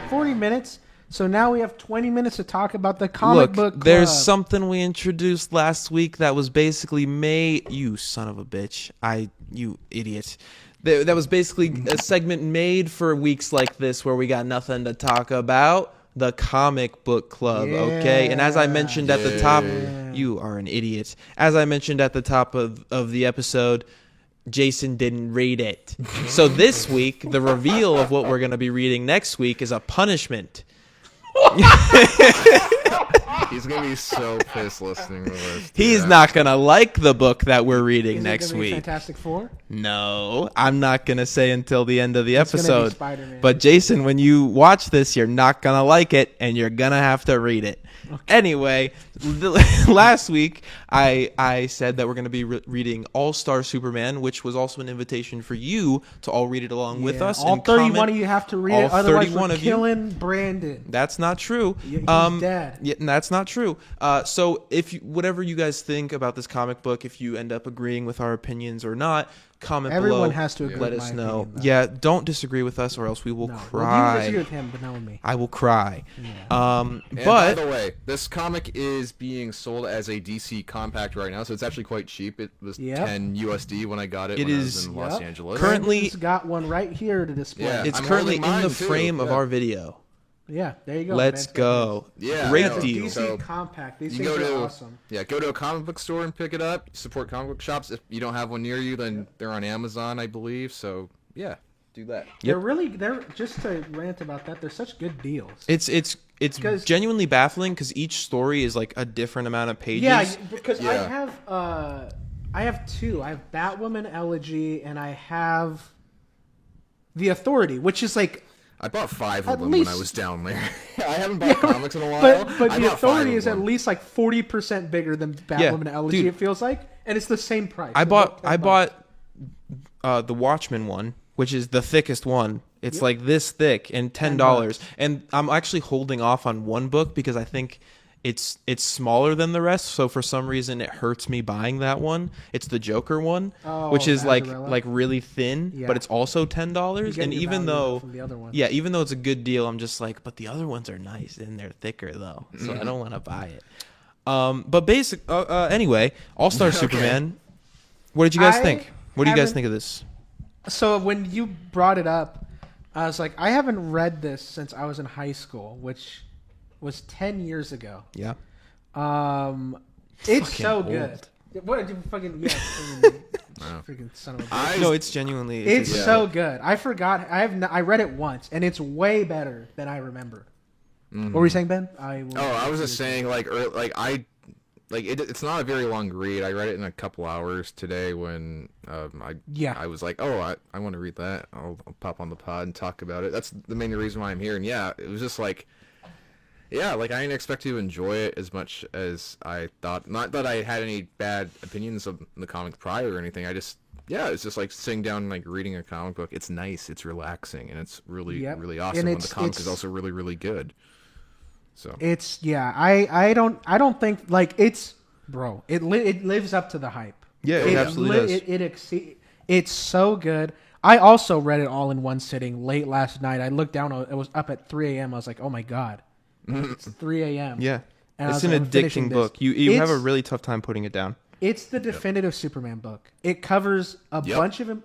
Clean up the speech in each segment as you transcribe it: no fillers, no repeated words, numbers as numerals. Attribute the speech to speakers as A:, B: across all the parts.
A: 40 minutes. So now we have 20 minutes to talk about the comic book club.
B: There's something we introduced last week that was basically you son of a bitch. You idiot. That was basically a segment made for weeks like this where we got nothing to talk about. The comic book club, okay? And as I mentioned at the top, you are an idiot. As I mentioned at the top of the episode, Jason didn't read it. So this week, the reveal of what we're going to be reading next week is a punishment.
C: He's going to be so pissed listening to this.
B: He's not going to like the book that we're reading
A: Is
B: next
A: it gonna be
B: week.
A: Fantastic Four?
B: No, I'm not going to say until the end of the
A: It's gonna be
B: episode.
A: Spider-Man.
B: But Jason, when you watch this, you're not going to like it, and you're going to have to read it. Okay. Anyway, last week, I said that we're going to be reading All-Star Superman, which was also an invitation for you to all read it along with us.
A: All
B: and
A: 31
B: comment.
A: of you have to read it,
B: All
A: otherwise
B: 31
A: we're
B: of you.
A: killing Brandon.
B: That's not true.
A: He's dead.
B: Yeah, that's not true. So whatever you guys think about this comic book, if you end up agreeing with our opinions or not, comment below.
A: Everyone has to agree
B: Let
A: with
B: us
A: my
B: know.
A: opinion, though.
B: Yeah, don't disagree with us or else we will
A: Well,
B: cry.
A: you disagree with him, but not with me.
B: I will cry.
A: Yeah.
C: And by
B: But
C: the way, this comic is being sold as a DC compact right now, so it's actually quite cheap. It was 10 USD when I got it when I was in Los Angeles.
B: Currently-
A: Brandon's got one right here to display.
C: Yeah.
B: it's
C: I'm
B: currently
C: holding
B: in the
C: mine, too.
B: frame of
C: Yeah.
B: our video.
A: Yeah, there you go.
B: Let's
A: man.
B: go.
C: Yeah,
B: Great
C: I know.
B: deal.
A: DC
C: So,
A: compact. These
C: you
A: things
C: go
A: are
C: to
A: awesome.
C: go to a comic book store and pick it up. Support comic book shops. If you don't have one near you, then they're on Amazon, I believe. So yeah, do that.
A: They're just to rant about that. They're such good deals.
B: It's
A: 'Cause-
B: genuinely baffling because each story is like a different amount of pages.
A: Yeah, because
C: Yeah.
A: I have two. I have Batwoman Elegy and I have The Authority, which is like.
C: I bought 5 of
A: At
C: them when I
A: least-
C: was down there. I haven't bought comics in a while.
A: But
C: I
A: The
C: bought 5
A: Authority
C: of
A: is at
C: them.
A: least like 40% bigger than Batwoman Elegy.
B: dude.
A: It feels like, and it's the same price.
B: I
A: They're both
B: bought
A: $10.
B: the Watchmen one, which is the thickest one. It's like this thick and $10.
A: $10.
B: And I'm actually holding off on one book because I think it's smaller than the rest. So for some reason it hurts me buying that one. It's the Joker one, which is
A: Azarella.
B: like really thin,
A: Yeah.
B: but it's also $10.
A: You
B: And
A: get your
B: even
A: value
B: though
A: from the other ones.
B: even though it's a good deal, I'm just like, but the other ones are nice and they're thicker though, so I don't want to buy it. But anyway, All-Star Superman. What did you guys think? What do you guys think of this?
A: So when you brought it up, I was like, I haven't read this since I was in high school, which was 10 years ago.
B: Yeah.
A: It's
B: Fucking
A: so good.
B: old.
A: What did you fucking freaking son of a bitch.
B: No, it's genuinely.
A: It's so good. I forgot. I read it once, and it's way better than I remember. What were you saying, Ben?
C: I was just saying, it's not a very long read. I read it in a couple hours today when I was like, I want to read that. I'll pop on the pod and talk about it. That's the main reason why I'm here. And yeah, it was just like, I didn't expect to enjoy it as much as I thought. Not that I had any bad opinions of the comic prior or anything. It's just like sitting down and like reading a comic book. It's nice. It's relaxing, and it's really, really awesome. And the comic is also really, really good. So
A: it's I don't think like it's it lives up to the hype.
B: Yeah, it absolutely does.
A: It's so good. I also read it all in one sitting late last night. I looked down. It was up at 3 a.m. I was like, oh my god, it's 3 a.m.
B: Yeah,
A: and
B: it's an addicting book. You have a really tough time putting it down.
A: It's the definitive Superman book. It covers a bunch of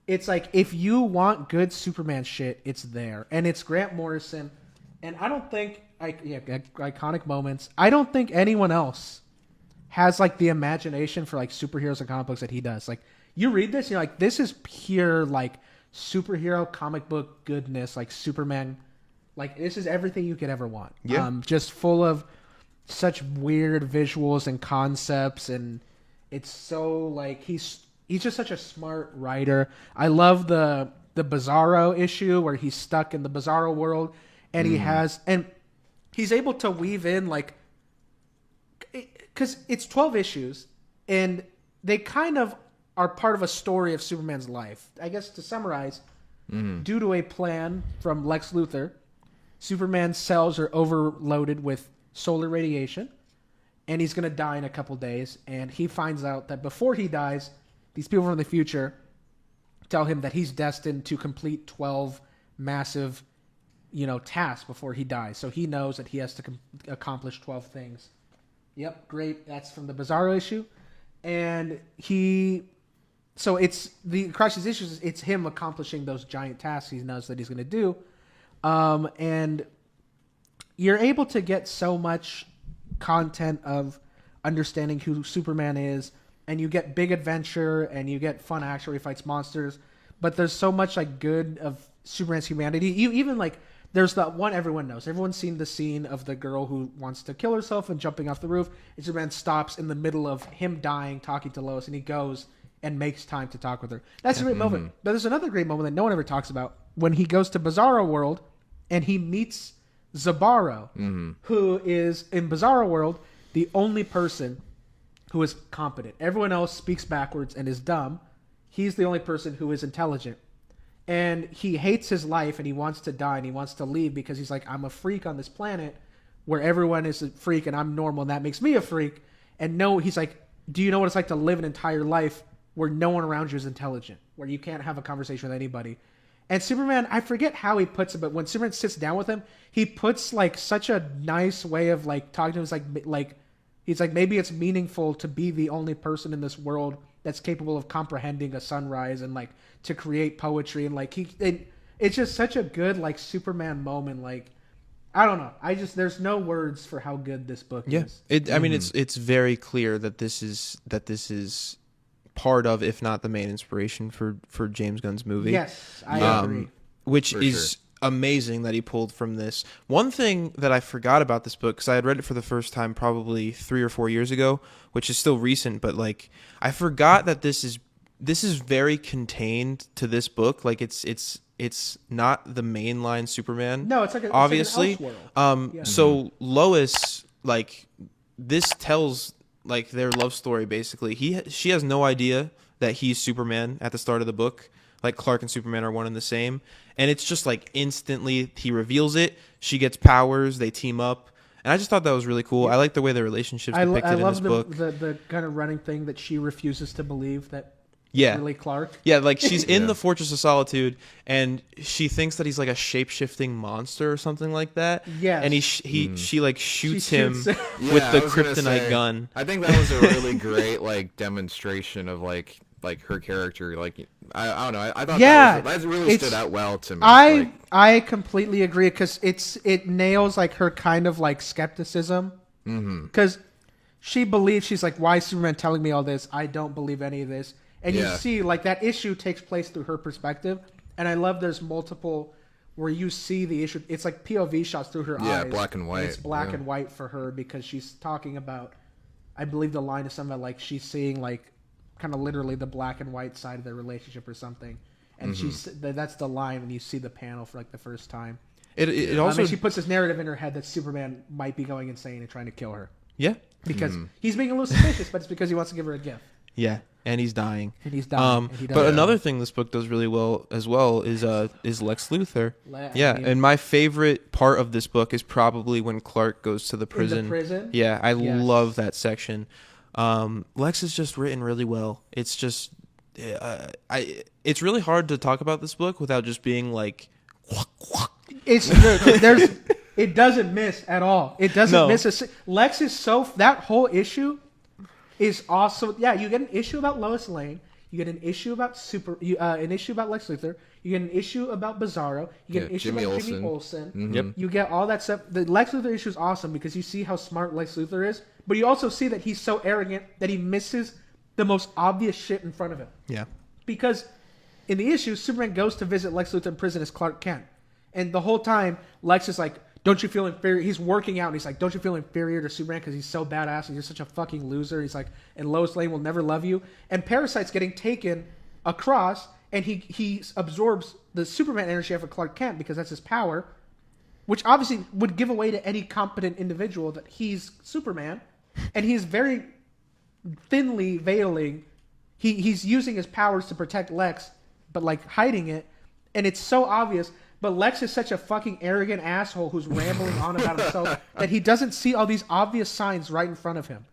A: it's like if you want good Superman shit, it's there, and it's Grant Morrison. And I don't think iconic moments. I don't think anyone else has like the imagination for like superheroes and comic books that he does. Like you read this, and you're like, this is pure like superhero comic book goodness. Like Superman, like this is everything you could ever want.
B: Yeah.
A: Just full of such weird visuals and concepts, and it's so like he's just such a smart writer. I love the Bizarro issue where he's stuck in the Bizarro world. And he's able to weave in like, because it's 12 issues, and they kind of are part of a story of Superman's life. I guess to summarize, due to a plan from Lex Luthor, Superman's cells are overloaded with solar radiation, and he's going to die in a couple days. And he finds out that before he dies, these people from the future tell him that he's destined to complete 12 massive task before he dies. So he knows that he has to accomplish 12 things. Yep, great. That's from the Bizarro issue. And so it's the Crushes issues. It's him accomplishing those giant tasks he knows that he's going to do. And you're able to get so much content of understanding who Superman is, and you get big adventure and you get fun action where he fights monsters. But there's so much like good of Superman's humanity. You even like there's the one everyone knows. Everyone's seen the scene of the girl who wants to kill herself and jumping off the roof. And Superman stops in the middle of him dying, talking to Lois, and he goes and makes time to talk with her. That's a great moment. But there's another great moment that no one ever talks about when he goes to Bizarro World and he meets Zabaro, who is in Bizarro World the only person who is competent. Everyone else speaks backwards and is dumb. He's the only person who is intelligent. And he hates his life and he wants to die and he wants to leave because he's like, I'm a freak on this planet where everyone is a freak and I'm normal and that makes me a freak. And he's like, do you know what it's like to live an entire life where no one around you is intelligent, where you can't have a conversation with anybody? And Superman, I forget how he puts it, but when Superman sits down with him, he puts like such a nice way of like talking to him. He's like, maybe it's meaningful to be the only person in this world that's capable of comprehending a sunrise and like to create poetry. And like it's just such a good like Superman moment. Like, I don't know. There's no words for how good this book is.
B: I mean, it's very clear that this is part of, if not the main inspiration for James Gunn's movie.
A: Yes, I agree.
B: Which is amazing that he pulled from this. One thing that I forgot about this book, because I had read it for the first time probably 3 or 4 years ago, which is still recent, but like I forgot that this is very contained to this book. Like it's not the mainline Superman.
A: No, it's like
B: obviously.
A: It's like an Elseworld.
B: So Lois, like, this tells like their love story basically. She has no idea that he's Superman at the start of the book. Like Clark and Superman are one and the same. And it's just like instantly he reveals it. She gets powers. They team up. And I just thought that was really cool. I like the way the relationship's depicted in this book. I
A: love the kind of running thing that she refuses to believe that really Clark.
B: Yeah, like she's in the Fortress of Solitude and she thinks that he's like a shape-shifting monster or something like that.
A: Yeah.
B: And she like shoots him with the kryptonite gun.
C: I think that was a really great like demonstration of like her character. Like I don't know. I thought that really stood out well to me.
A: I completely agree because it nails like her kind of like skepticism. Because she believes, she's like, why is Superman telling me all this? I don't believe any of this. And you see like that issue takes place through her perspective. And I love there's multiple where you see the issue. It's like POV shots through her eyes.
C: Yeah, black and white.
A: And it's black and white for her because she's talking about, I believe the line is something like she's seeing like kind of literally the black and white side of their relationship or something. And that's the line when you see the panel for like the first time.
B: It also
A: she puts this narrative in her head that Superman might be going insane and trying to kill her.
B: Yeah.
A: Because he's being a little suspicious, but it's because he wants to give her a gift.
B: Yeah, and he's dying.
A: But
B: another thing this book does really well as well is Lex Luthor. And my favorite part of this book is probably when Clark goes to the prison.
A: In the prison?
B: Yeah, I love that section. Lex is just written really well. It's just it's really hard to talk about this book without just being like
A: it doesn't miss at all. It doesn't miss Lex is that whole issue is also you get an issue about Lois Lane, you get an issue about an issue about Lex Luthor, you get an issue about Bizarro, you get an issue about Jimmy Olsen.
B: Yep.
A: You get all that stuff. The Lex Luthor issue is awesome because you see how smart Lex Luthor is, but you also see that he's so arrogant that he misses the most obvious shit in front of him.
B: Yeah.
A: Because in the issue, Superman goes to visit Lex Luthor in prison as Clark Kent. And the whole time, Lex is like, don't you feel inferior? He's working out, and he's like, don't you feel inferior to Superman because he's so badass and you're such a fucking loser? He's like, and Lois Lane will never love you. And Parasite's getting taken across, and he absorbs the Superman energy of Clark Kent because that's his power, which obviously would give away to any competent individual that he's Superman. And he's very thinly veiling. He's using his powers to protect Lex, but like hiding it. And it's so obvious. But Lex is such a fucking arrogant asshole who's rambling on about himself that he doesn't see all these obvious signs right in front of him.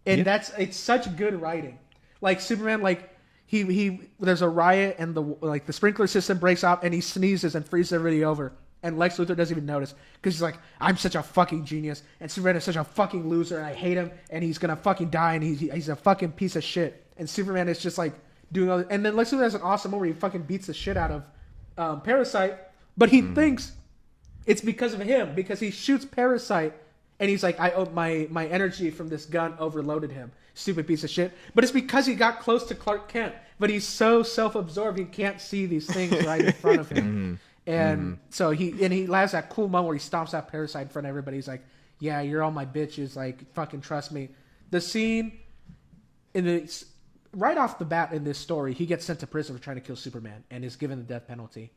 A: And it's such good writing. Like Superman, like he there's a riot and the sprinkler system breaks out and he sneezes and freezes everybody over. And Lex Luthor doesn't even notice because he's like, I'm such a fucking genius, and Superman is such a fucking loser, and I hate him, and he's gonna fucking die, and he's a fucking piece of shit. And Superman is just like doing all this. And then Lex Luthor has an awesome moment where he fucking beats the shit out of Parasite, but he thinks it's because of him, because he shoots Parasite, and he's like, my energy from this gun overloaded him. Stupid piece of shit. But it's because he got close to Clark Kent, but he's so self-absorbed he can't see these things right in front of him. And so he has that cool moment where he stomps out Parasite in front of everybody. He's like, yeah, you're all my bitches. Like, fucking trust me. The scene right off the bat in this story, he gets sent to prison for trying to kill Superman and is given the death penalty.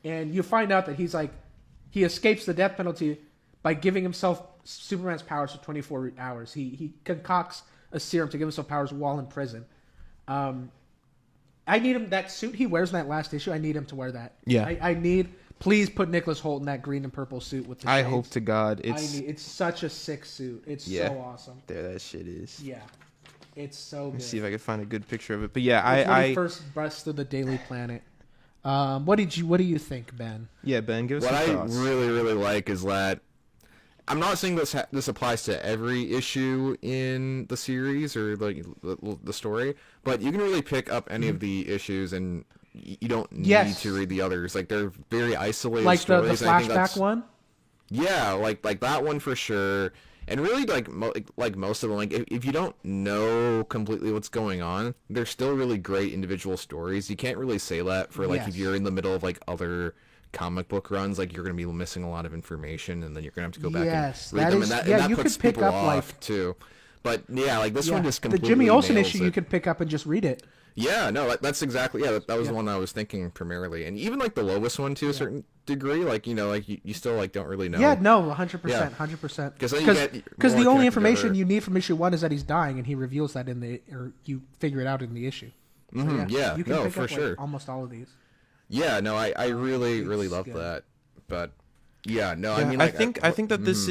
A: And you find out that he escapes the death penalty by giving himself Superman's powers for 24 hours. He concocts a serum to give himself powers while in prison. I need him, that suit he wears in that last issue, I need him to wear that.
B: Yeah.
A: Please put Nicholas Hoult in that green and purple suit with the shades.
B: I hope to God.
A: It's such a sick suit. It's so awesome.
B: There that shit is.
A: Yeah. It's so good.
B: Let me see if I can find a good picture of it. But yeah,
A: when he first busts through the Daily Planet. What do you think, Ben?
B: Yeah, Ben, give us some thoughts.
C: What I really, really like is that I'm not saying this applies to every issue in the series or the story, but you can really pick up any of the issues and you don't need to read the others. Like, they're very isolated stories.
A: Like the flashback one?
C: Yeah, like that one for sure. And really, like most of them, like if you don't know completely what's going on, they're still really great individual stories. You can't really say that for if you're in the middle of like other comic book runs, like you're going to be missing a lot of information, and then you're going to have to go back and read them, and that
A: you
C: puts
A: could pick
C: people
A: up
C: off too. But yeah, like this one just completely
A: the Jimmy Olsen
C: nails
A: issue,
C: it.
A: you could pick up and just read it.
C: Yeah, no, that's exactly that was the one I was thinking primarily, and even like the Lois one to a certain degree, like you still like don't really know.
A: Yeah, no, 100%. Because the only information you need from issue 1 is that he's dying, and he reveals that you figure it out in the issue. So, you can pick up
C: sure.
A: Almost all of these.
C: Yeah, no, I really love that, but yeah, no, I mean,
B: like, I think that this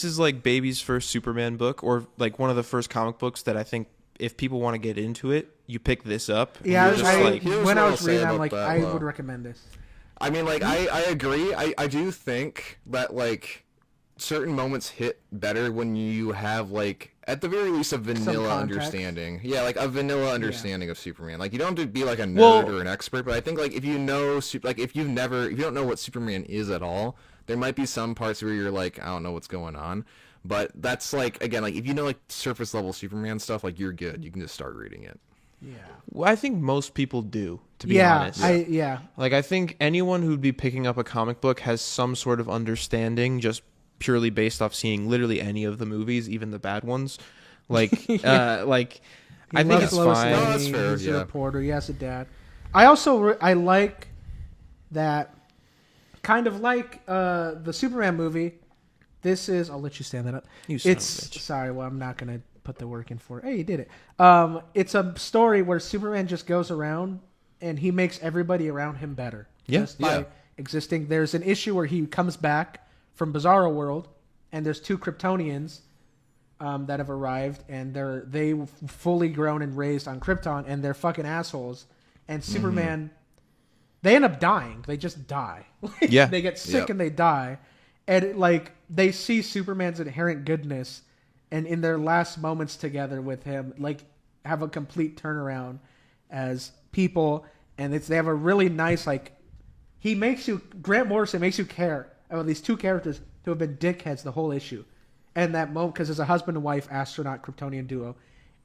B: is like baby's first Superman book, or like one of the first comic books that I think, if people want to get into it, you pick this up.
A: Yeah, when I was reading, I'm like, I would recommend this.
C: I mean, like, I agree. I do think that, like, certain moments hit better when you have, like, at the very least, a vanilla understanding. Yeah, like, a vanilla understanding of Superman. Like, you don't have to be, like, a nerd or an expert, but I think, like, if you know, like, if you don't know what Superman is at all, there might be some parts where you're like, I don't know what's going on. But that's, like, again, like, if you know, like, surface level Superman stuff, like, you're good. You can just start reading it.
A: Yeah.
B: Well, I think most people do, to be honest. Like, I think anyone who'd be picking up a comic book has some sort of understanding, just purely based off seeing literally any of the movies, even the bad ones. Like, I think it's fine.
C: No, that's fair.
A: He's a reporter. He has a dad. I also I like that, kind of like the Superman movie. This is. I'll let you stand that up. Sorry. Well, I'm not gonna put the work in for it. Hey, you did it. It's a story where Superman just goes around and he makes everybody around him better. Just by existing. There's an issue where he comes back from Bizarro World, and there's 2 Kryptonians that have arrived, and they fully grown and raised on Krypton, and they're fucking assholes. And Superman, they end up dying. They just die. They get sick and they die. And like they see Superman's inherent goodness, and in their last moments together with him, like have a complete turnaround as people. And they have a really nice, like, Grant Morrison makes you care about these 2 characters who have been dickheads the whole issue. And that moment, because it's a husband and wife astronaut Kryptonian duo.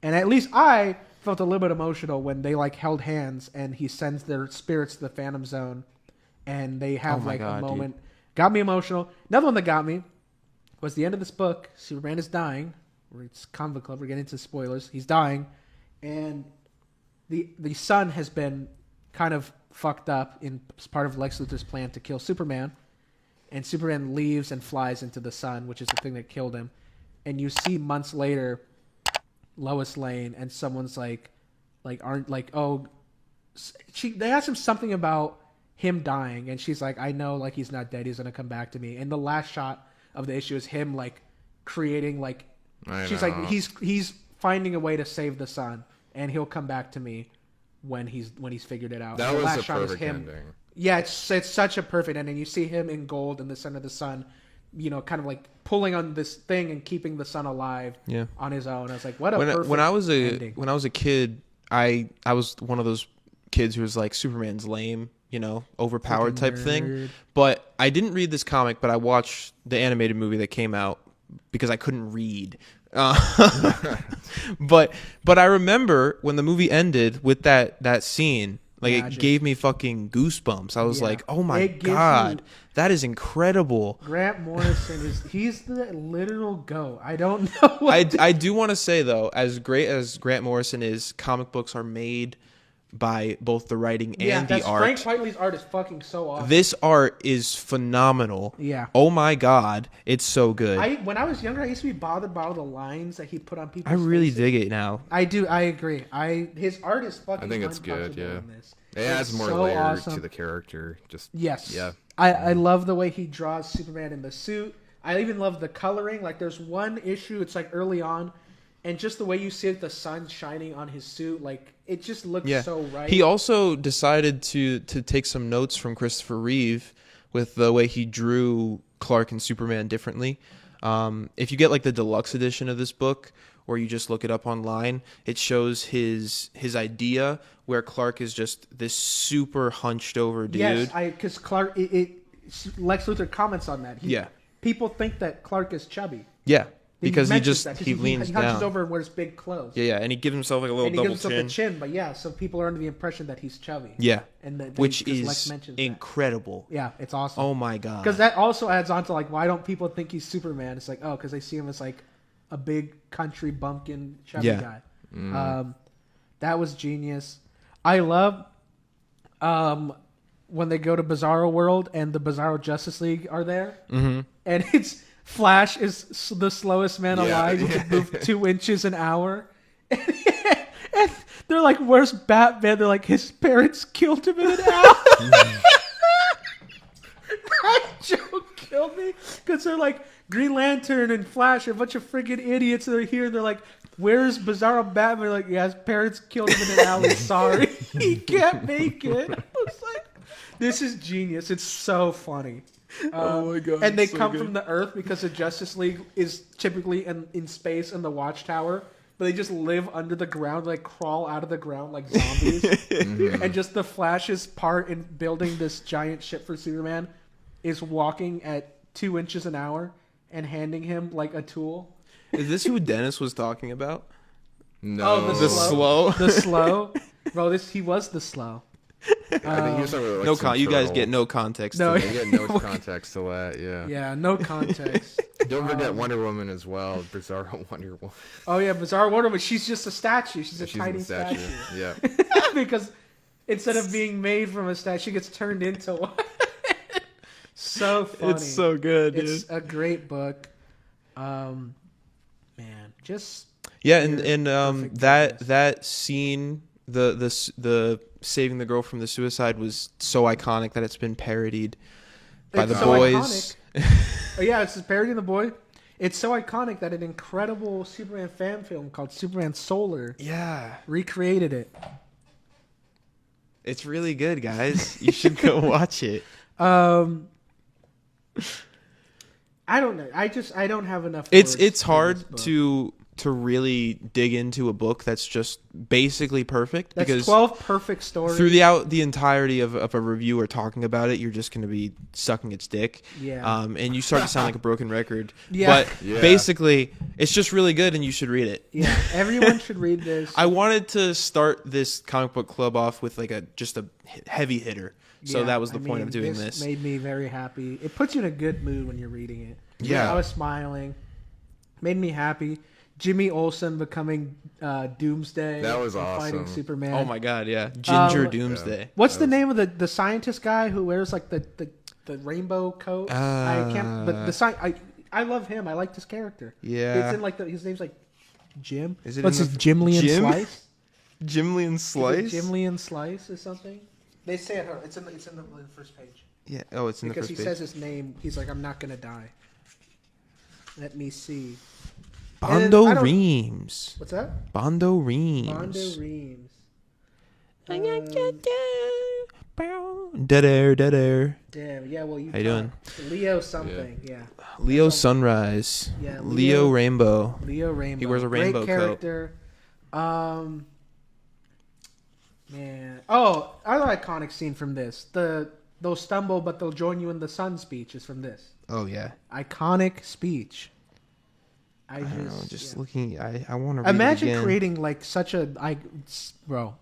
A: And at least I felt a little bit emotional when they like held hands and he sends their spirits to the Phantom Zone, and they have a moment. Dude. Got me emotional. Another one that got me was the end of this book. Superman is dying. It's Comic Club. We're getting into spoilers. He's dying, and the sun has been kind of fucked up in part of Lex Luthor's plan to kill Superman. And Superman leaves and flies into the sun, which is the thing that killed him. And you see months later, Lois Lane, and someone's they asked him something about him dying, and she's like, I know, like, he's not dead, he's gonna come back to me. And the last shot of the issue is him like creating like she's like he's finding a way to save the sun, and he'll come back to me when he's figured it out.
C: That
A: and the
C: was
A: last
C: a
A: shot is
C: perfect
A: him.
C: ending.
A: Yeah, it's such a perfect ending. You see him in gold in the center of the sun, kind of like pulling on this thing and keeping the sun alive on his own. I was like, what a perfect ending.
B: When I was a kid, I was one of those kids who was like, Superman's lame, overpowered type thing. But I didn't read this comic, but I watched the animated movie that came out because I couldn't read. But I remember when the movie ended with that scene, like Magic. It gave me fucking goosebumps. I was like, oh my God, that is incredible.
A: Grant Morrison he's the literal GOAT. I don't know.
B: I do want to say though, as great as Grant Morrison is, comic books are made by both the writing and the art.
A: Frank Whiteley's art is fucking so awesome.
B: This art is phenomenal.
A: Yeah.
B: Oh my God, it's so good.
A: When I was younger, I used to be bothered by all the lines that he put on people's
B: I really
A: faces.
B: dig it now.
A: I do. I agree. His art is fucking.
C: I think it's good. Yeah. It adds more
A: so
C: layer
A: awesome.
C: to the character.
A: Yes.
C: Yeah.
A: I love the way he draws Superman in the suit. I even love the coloring. Like there's one issue. It's like early on. And just the way you see the sun shining on his suit, like it just looks so right.
B: He also decided to take some notes from Christopher Reeve with the way he drew Clark and Superman differently. If you get like the deluxe edition of this book, or you just look it up online, it shows his idea where Clark is just this super hunched over dude.
A: Yes, because Clark, Lex Luthor comments on that. People think that Clark is chubby.
B: Yeah. Because he
A: He
B: leans down.
A: hunches over and wears big clothes.
B: Yeah, and he gives himself like a little double chin.
A: The chin, but so people are under the impression that he's chubby.
B: Yeah, which
A: is
B: incredible.
A: Yeah, it's awesome.
B: Oh my God.
A: Because that also adds on to like, why don't people think he's Superman? It's like, because they see him as like a big country bumpkin chubby guy. That was genius. I love when they go to Bizarro World and the Bizarro Justice League are there, and it's. Flash is the slowest man alive. He can move 2 inches an hour. And they're like, where's Batman? They're like, his parents killed him in an hour. That joke killed me. Because they're like, Green Lantern and Flash are a bunch of friggin' idiots that are here. They're like, where's Bizarro Batman? They're like, his parents killed him in an hour. Sorry. He can't make it. I was like, this is genius. It's so funny.
B: Oh my God!
A: And they come from the Earth because the Justice League is typically in space in the Watchtower, but they just live under the ground, like crawl out of the ground like zombies. And just the Flash's part in building this giant ship for Superman is walking at 2 inches an hour and handing him like a tool.
B: Is this who Dennis was talking about?
C: No,
B: the slow.
A: The slow, bro. He was the slow.
C: I think you're like
B: no you guys get no context.
C: No, you get no context to that. Yeah.
A: Yeah, no context.
C: Don't forget Wonder Woman as well. Bizarro Wonder Woman.
A: Oh yeah, Bizarro Wonder Woman. She's just a statue. She's a tiny statue.
C: Yeah.
A: Because instead of being made from a statue, she gets turned into one. So funny.
B: It's so good. Dude.
A: It's a great book. Man, just
B: and that scene, the saving the girl from the suicide was so iconic that it's been parodied by The Boys.
A: Oh yeah, it's parodying The Boy. It's so iconic that an incredible Superman fan film called Superman Solar recreated it.
B: It's really good, guys. You should go watch it.
A: I don't know. I don't have enough.
B: It's hard to really dig into a book that's just basically perfect.
A: That's
B: because
A: 12 perfect stories.
B: Throughout the entirety of a review or talking about it, you're just going to be sucking its dick.
A: Yeah.
B: And you start to sound like a broken record. Yeah. But basically, it's just really good and you should read it.
A: Yeah, everyone should read this.
B: I wanted to start this comic book club off with like just a heavy hitter. So that was the point of doing this.
A: Made me very happy. It puts you in a good mood when you're reading it.
B: Yeah.
A: I was smiling. Made me happy. Jimmy Olsen becoming Doomsday.
C: That was
A: awesome. Fighting Superman.
B: Oh my God, yeah. Ginger Doomsday.
A: Yeah. What's the name of the scientist guy who wears like the rainbow coat? I can't. But I love him. I like this character.
B: Yeah.
A: It's in like his name's like Jim.
B: Is it?
A: What's his Jimlian Slice?
B: Jimlian Slice.
A: Jimlian Slice or something. They say it. It's in the first page.
B: Yeah. Oh, it's in the first page.
A: Because he says his name. He's like, I'm not gonna die. Let me see.
B: Bondo Reams.
A: What's that?
B: Bondo Reams.
A: Bondo Reams.
B: Dead air.
A: Damn, yeah, well,
B: How you doing?
A: Leo something, yeah.
B: Leo Sunrise.
A: Yeah,
B: Leo Rainbow.
A: Leo Rainbow.
B: He wears a rainbow
A: Great character. Man. Oh, other iconic scene from this. They'll stumble, but they'll join you in the sun speech is from this.
B: Oh, yeah.
A: Iconic speech.
B: I don't know, just looking, I want to read
A: Imagine
B: it again.
A: creating like such a, bro.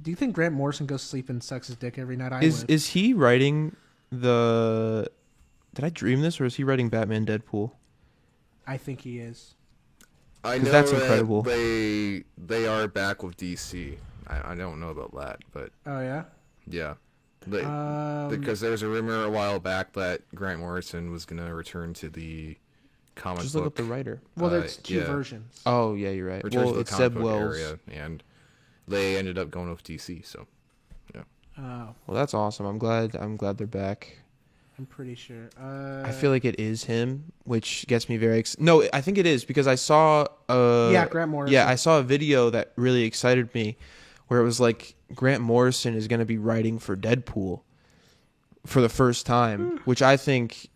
A: Do you think Grant Morrison goes to sleep and sucks his dick every night?
B: Is he writing the? Did I dream this, or is he writing Batman Deadpool?
A: I think he is.
C: I know
B: that's
C: that
B: incredible.
C: They are back with DC. I don't know about that, but
A: Oh yeah.
C: yeah, because there was a rumor a while back that Grant Morrison was gonna return to the comic
B: Just
C: book.
B: look up the writer.
A: Well, there's two versions.
B: Oh yeah, you're right.
C: Return
B: Well,
C: to the
B: it's
C: comic
B: Zeb
C: book
B: Wells.
C: area, and they ended up going with DC. So
A: Oh,
B: Well, that's awesome. I'm glad they're back.
A: I'm pretty sure.
B: I feel like it is him, which gets me very No, I think it is because I saw
A: Grant Morrison.
B: Yeah, I saw a video that really excited me where it was like Grant Morrison is going to be writing for Deadpool for the first time, which I think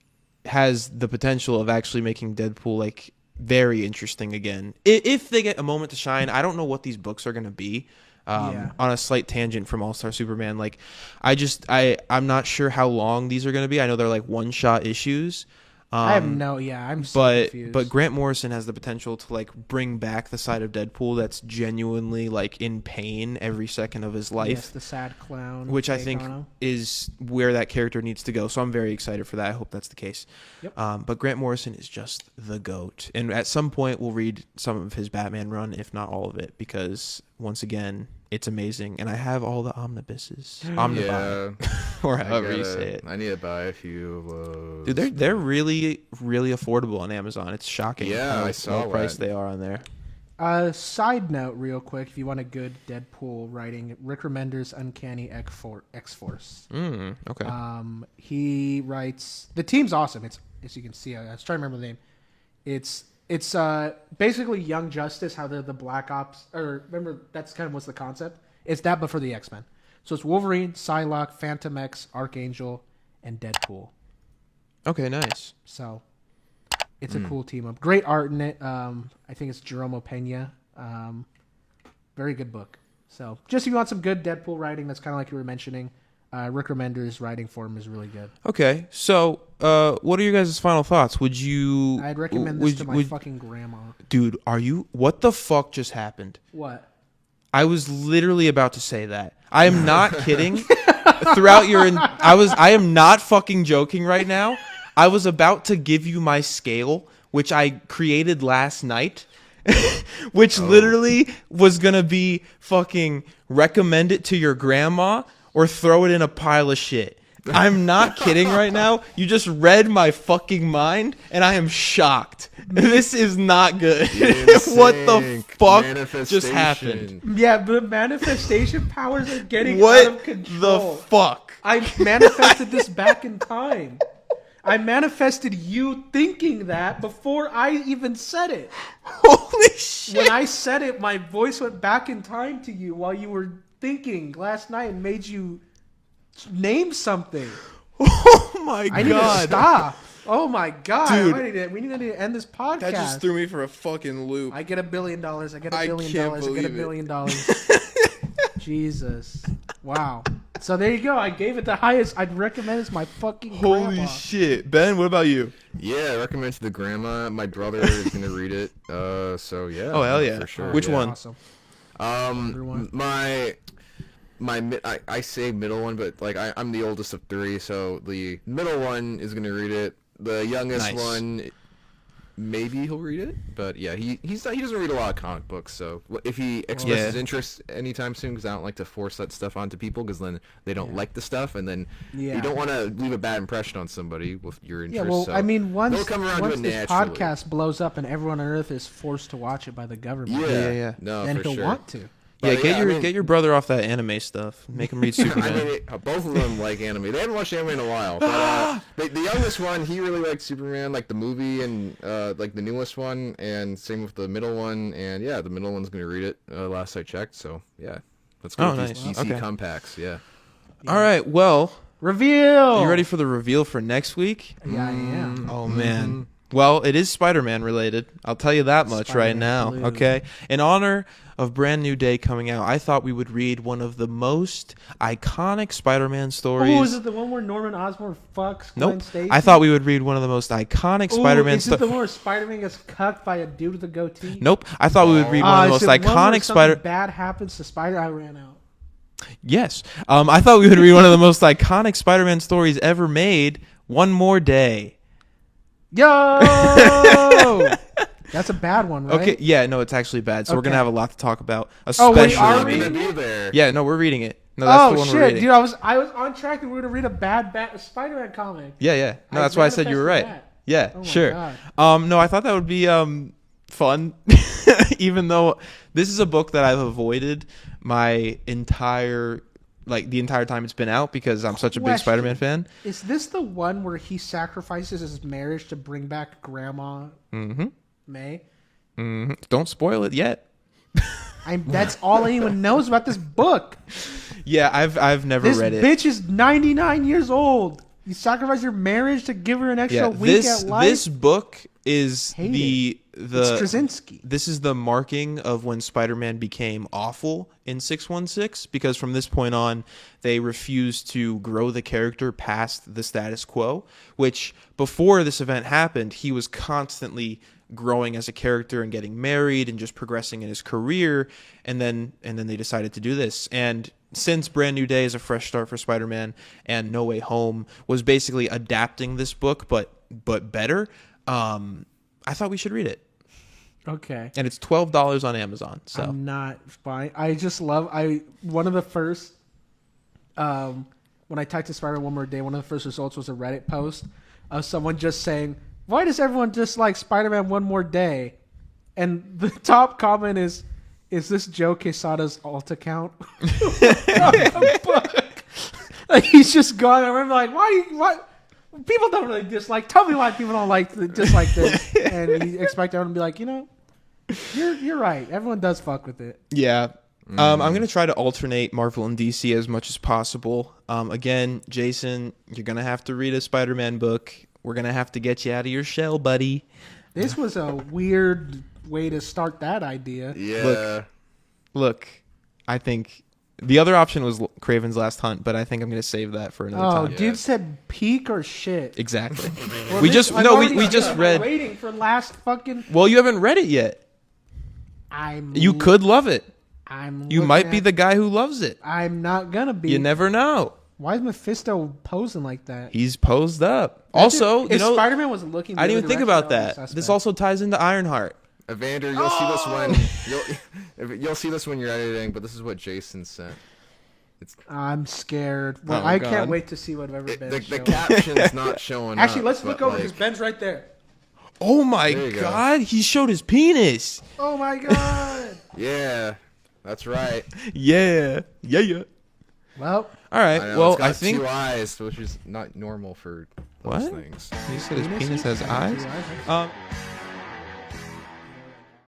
B: has the potential of actually making Deadpool like very interesting again. If they get a moment to shine. I don't know what these books are going to be. On a slight tangent from All-Star Superman, like I'm not sure how long these are going to be. I know they're like one-shot issues.
A: I have I'm so confused.
B: But Grant Morrison has the potential to like bring back the side of Deadpool that's genuinely like in pain every second of his life.
A: Yes, the sad clown.
B: Which I think is where that character needs to go. So I'm very excited for that. I hope that's the case.
A: Yep.
B: But Grant Morrison is just the GOAT. And at some point we'll read some of his Batman run, if not all of it, because once again, it's amazing. And I have all the omnibuses.
C: yeah,
B: or however you say it.
C: I need to buy a few of those.
B: Dude, they're really, really affordable on Amazon. It's shocking how
C: I saw
B: low price
C: that.
B: they are on there.
A: Side note, real quick, if you want a good Deadpool writing, Rick Remender's Uncanny X-Force.
B: Okay.
A: He writes. The team's awesome. It's, as you can see, I was trying to remember the name. It's basically Young Justice, how they're the Black Ops. Or remember, that's kind of what's the concept. It's that, but for the X-Men. So it's Wolverine, Psylocke, Phantom X, Archangel, and Deadpool.
B: Okay, nice.
A: So it's a cool team up. Great art in it. I think it's Jerome Pena. Very good book. So just if you want some good Deadpool writing, that's kind of like you were mentioning, Rick Remender's writing for him is really good.
B: Okay, so what are your guys' final thoughts?
A: I'd recommend this to my fucking grandma.
B: Dude, what the fuck just happened?
A: What?
B: I was literally about to say that. I am not kidding. I am not fucking joking right now. I was about to give you my scale, which I created last night, which literally was going to be fucking recommend it to your grandma or throw it in a pile of shit. I'm not kidding right now. You just read my fucking mind, and I am shocked. This is not good. What the fuck just happened?
A: Yeah, but manifestation powers are getting out of control.
B: The fuck?
A: I manifested this back in time. I manifested you thinking that before I even said it.
B: Holy shit.
A: When I said it, my voice went back in time to you while you were thinking last night and made you name something.
B: Oh my god.
A: I need to stop. Oh my god.
B: Dude.
A: We need to end this podcast.
B: That just threw me for a fucking loop.
A: I get $1 billion. I get $1 billion.
B: can't
A: I get
B: believe
A: $1 billion. Jesus. Wow. So there you go. I gave it the highest I'd recommend is my fucking
B: Holy
A: grandma.
B: shit. Ben, what about you?
C: Yeah, I recommend it to the grandma. My brother is gonna read it. So yeah.
B: Oh hell yeah.
C: For sure.
B: Which one?
A: Awesome.
C: I say middle one, but like I'm the oldest of three, so the middle one is gonna read it. The youngest one, maybe he'll read it, but yeah, he doesn't read a lot of comic books. So if he expresses interest anytime soon, because I don't like to force that stuff onto people, because then they don't like the stuff, and then you don't want to leave a bad impression on somebody with your interest.
A: Yeah, well,
C: so
A: I mean, once this
C: naturally.
A: podcast blows up and everyone on Earth is forced to watch it by the government,
B: Yeah.
C: No,
A: then
C: for
A: he'll
C: sure.
A: want to.
B: Yeah, get your brother off that anime stuff. Make him read Superman.
C: I mean, both of them like anime. They haven't watched anime in a while. But the youngest one, he really liked Superman, like the movie and like the newest one, and same with the middle one. And yeah, the middle one's gonna read it. Last I checked, so yeah, Let's go with
B: nice.
C: these DC
B: Okay.
C: compacts. Yeah.
B: All right. Well,
A: Reveal.
B: are you ready for the reveal for next week?
A: Yeah, I am.
B: Oh man. Well, it is Spider-Man related. I'll tell you that much right now.
A: Blue.
B: Okay. In honor of Brand New Day coming out, I thought we would read one of the most iconic Spider-Man stories.
A: Oh, is it the one where Norman Osborn fucks Gwen
B: Nope.
A: Stacy?
B: I thought we would read one of the most iconic Spider-Man
A: Is it the
B: stories.
A: one where Spider-Man gets cucked by a dude with a goatee?
B: Nope. I thought we would read one of the most
A: is it one where
B: iconic Spider.
A: something bad happens to Spider. I ran out.
B: Yes. I thought we would read one of the most iconic Spider-Man stories ever made. One More Day.
A: Yo! That's a bad one, right?
B: Okay. Yeah. No, it's actually bad. So we're gonna
A: Okay.
B: have a lot to talk about.
A: Oh, wait,
B: Especially.
A: are we?
C: Gonna be there.
B: Yeah. No, we're reading it. No, that's the one we're
A: shit,
B: reading.
A: dude! I was on track that we were gonna read a bad Spider-Man comic.
B: Yeah. Yeah. No,
A: I
B: that's why I said you were right.
A: manifested
B: Yeah.
A: Oh my
B: Sure.
A: God.
B: No, I thought that would be fun, even though this is a book that I've avoided my entire time it's been out because I'm such a big
A: Question.
B: Spider-Man fan.
A: Is this the one where he sacrifices his marriage to bring back Grandma May?
B: Don't spoil it yet.
A: That's all anyone knows about this book.
B: Yeah, I've never
A: This
B: read it.
A: bitch is 99 years old. You sacrifice your marriage to give her an extra week at life.
B: This book is
A: Hate
B: the
A: it's Krasinski.
B: This is the marking of when Spider-Man became awful in 616, because from this point on, they refused to grow the character past the status quo, which before this event happened, he was constantly growing as a character and getting married and just progressing in his career, and then they decided to do this. And since Brand New Day is a fresh start for Spider-Man and No Way Home was basically adapting this book but better, I thought we should read it.
A: Okay.
B: And it's $12 on Amazon. So
A: I'm not fine. I just love one of the first when I typed to Spider-Man One More Day, one of the first results was a Reddit post of someone just saying, "Why does everyone dislike Spider-Man One More Day?" And the top comment is this Joe Quesada's alt account? Like, he's just gone. I remember like, why people don't really dislike. Tell me why people don't dislike this. And you expect everyone to be like, you're right. Everyone does fuck with it.
B: yeah. I'm going to try to alternate Marvel and DC as much as possible. Again, Jason, you're going to have to read a Spider-Man book. We're going to have to get you out of your shell, buddy.
A: This was a weird way to start that idea.
C: Yeah.
B: Look, I think the other option was Kraven's Last Hunt, but I think I'm going to save that for another
A: Oh,
B: time.
A: dude said peak or shit.
B: Exactly.
A: Well,
B: we
A: this-
B: just
A: I've
B: no,
A: already
B: we just
A: I'm
B: read.
A: waiting for last fucking.
B: Well, you haven't read it yet. You could love it. You might be the guy who loves it.
A: I'm not gonna be.
B: You never know.
A: Why is Mephisto posing like that?
B: He's posed up. Also,
A: if Spider-Man was looking,
B: I didn't even think about
A: that.
B: that. This also ties into Ironheart.
C: Evander, you'll see this when you'll see this when you're editing, but this is what Jason sent.
A: I'm scared. Well,
B: Oh,
A: I
B: God.
A: can't wait to see whatever
C: The
A: Ben's showing.
C: caption's not showing up.
A: Actually, let's look
C: but,
A: over
C: like,
A: because Ben's right there.
B: Oh my
C: There you go.
B: God! He showed his penis.
A: Oh my god.
C: Yeah, that's right.
B: Yeah.
A: Well,
B: All right.
C: I know,
B: Well,
C: it's got
B: I think.
C: 2 eyes, which is not normal for those
B: What?
C: things.
B: He said his penis has eyes.
A: eyes.